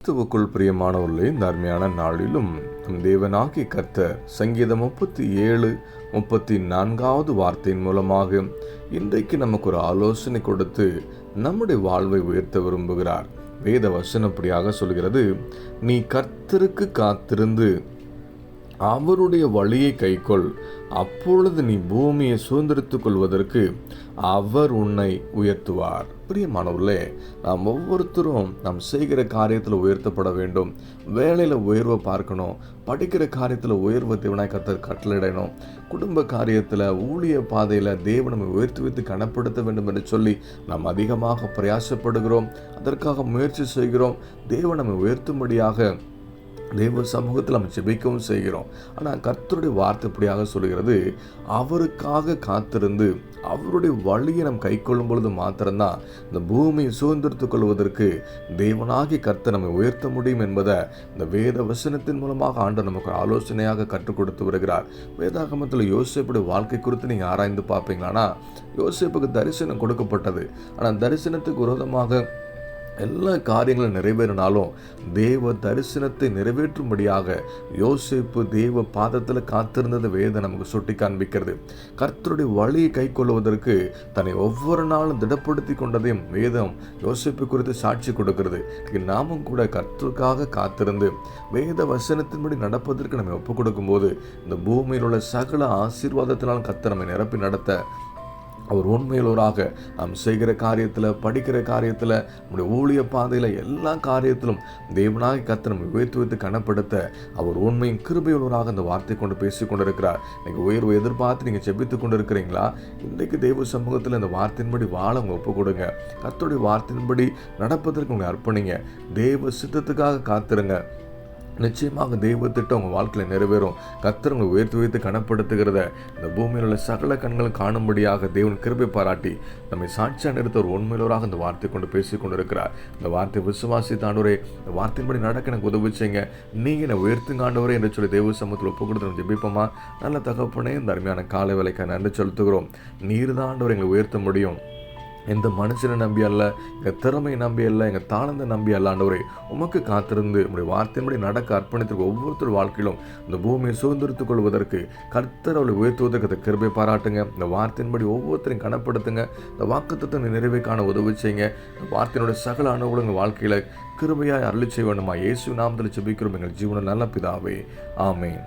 கிறிஸ்துவுக்குள் பிரியமானவர்களே, இந்த அருமையான நாளிலும் நம் தேவனாகிய கர்த்தர் சங்கீதம் 37:34 வார்த்தையின் மூலமாக இன்றைக்கு நமக்கு ஒரு ஆலோசனை கொடுத்து நம்முடைய வாழ்வை உயர்த்த விரும்புகிறார். வேத வசனம் இப்படியாக சொல்கிறது, நீ கர்த்தருக்கு காத்திருந்து அவருடைய வழியை கைக்கொள், அப்பொழுது நீ பூமியை சுதந்திரித்துக் கொள்வதற்கு அவர் உன்னை உயர்த்துவார். பிரியமானவர்களே, நாம் ஒவ்வொருத்தரும் நாம் செய்கிற காரியத்தில் உயர்த்தப்பட வேண்டும். வேலையில் உயர்வை பார்க்கணும், படிக்கிற காரியத்தில் உயர்வை தேவனாய் கர்த்தர் கட்டளையிடணும், குடும்ப காரியத்தில் ஊழிய பாதையில் தேவன் நம்மை உயர்த்தி வைத்து கனப்படுத்த வேண்டும் என்று சொல்லி நாம் அதிகமாக பிரயாசப்படுகிறோம். அதற்காக முயற்சி செய்கிறோம். தேவன் நம்மை உயர்த்தும்படியாக தேவ சமூகத்தில் நம்ம ஜெபிக்கவும் செய்கிறோம். ஆனால் கர்த்தருடைய வார்த்தை இப்படியாக சொல்கிறது, அவருக்காக காத்திருந்து அவருடைய வழியை நம் கை கொள்ளும் பொழுது மாத்திரம்தான் இந்த பூமியை சுதந்திரித்துக் கொள்வதற்கு தேவனாகி கர்த்தர் நம்மை உயர்த்த முடியும் என்பதை இந்த வேத வசனத்தின் மூலமாக ஆண்டவர் நமக்கு ஆலோசனையாக கற்றுக் கொடுத்து வருகிறார். வேதாகமத்தில் யோசேப்புடைய வாழ்க்கை குறித்து நீங்கள் ஆராய்ந்து பார்ப்பீங்களானா, யோசேப்புக்கு தரிசனம் கொடுக்கப்பட்டது. ஆனால் தரிசனத்துக்கு விரோதமாக எல்லா காரியங்களும் நிறைவேறினாலும் தேவ தரிசனத்தை நிறைவேற்றும்படியாக யோசேப்பு தேவ பாதத்தில் காத்திருந்தது வேதம் நமக்கு சுட்டி காண்பிக்கிறது. கர்த்தருடைய வழியை கை கொள்வதற்கு தன்னை ஒவ்வொரு நாளும் திடப்படுத்தி கொண்டதையும் வேதம் யோசேப்பு குறித்து சாட்சி கொடுக்கிறது. நாமும் கூட கர்த்தருக்காக காத்திருந்து வேத வசனத்தின்படி நடப்பதற்கு நம்ம ஒப்புக் கொடுக்கும் போது இந்த பூமியில் உள்ள சகல ஆசீர்வாதத்தினால் கர்த்தர் நம்மை நிரப்பி நடத்த அவர் உண்மையுள்ளவராக நாம் செய்கிற காரியத்தில், படிக்கிற காரியத்தில், நம்முடைய ஊழிய பாதையில், எல்லா காரியத்திலும் தேவனாகி கர்த்தர் நம்மை உயர்த்தி வைத்து கனப்படுத்த அவர் உண்மையும் கிருபையுள்ளவராக அந்த வார்த்தை கொண்டு பேசி கொண்டிருக்கிறார். நீங்கள் உயர்வு எதிர்பார்த்து நீங்கள் ஜெபித்து கொண்டு இருக்கிறீங்களா? இன்றைக்கு தேவ சமூகத்தில் இந்த வார்த்தையின்படி வாழ உங்கள் ஒப்பு கொடுங்க. கர்த்தருடைய வார்த்தையின்படி நடப்பதற்கு உங்களை அர்ப்பணிங்க. தேவ சித்தத்துக்காக காத்திருங்க. நிச்சயமாக தெய்வ திட்டம் உங்கள் வாழ்க்கையில் நிறைவேறும். கர்த்தர் உங்களை உயர்த்தி வைத்து கனப்படுத்துகிறத இந்த பூமியில் உள்ள சகல கண்கள் காணும்படியாக தேவன் கிருபை பாராட்டி நம்மை சாட்சியாக நிறுத்த ஒரு உண்மையிலோராக இந்த வார்த்தை கொண்டு பேசி கொண்டு இருக்கிறார். இந்த வார்த்தை விசுவாசி தாண்டவரே, இந்த வார்த்தையின்படி நடக்க எனக்கு உதவிச்சீங்க, நீங்கள் என்னை உயர்த்துங்க ஆண்டவரே என்று சொல்லி தேவ சமூகத்தில் ஒப்பு கொடுத்து நம்ம ஜெபிப்போமா? நல்ல தகப்பனே, இந்த அருமையான காலை வேலைக்காக நன்றி செலுத்துகிறோம். நீர் தான் ஆண்டவரை எங்களை உயர்த்த முடியும். எந்த மனுஷனை நம்பி அல்ல, எங்கள் திறமையை நம்பி அல்ல, எங்கள் தாளந்தை நம்பி அல்ல ஆண்டவரே, உமக்கு காத்திருந்து உங்களுடைய வார்த்தையின்படி நடக்க அர்ப்பணித்திருக்க ஒவ்வொருத்தர் வாழ்க்கையிலும் இந்த பூமியை சுதந்திரித்துக் கொள்வதற்கு கர்த்தர் அவளை உயர்த்துவதற்கு அதை கிருபை பாராட்டுங்க. இந்த வார்த்தையின்படி ஒவ்வொருத்தரையும் கனப்படுத்துங்க. இந்த வாக்குத்தத்தம் நிறைவே காண உதவி செய்யுங்க. இந்த வார்த்தையினுடைய சகல அனுகூலங்கள் வாழ்க்கையில் கிருபையாய் அருளி செய்ய வேண்டுமா? இயேசு நாமத்தில் ஜெபிக்கிறோம் எங்கள் ஜீவன நல்ல பிதாவே, ஆமென்.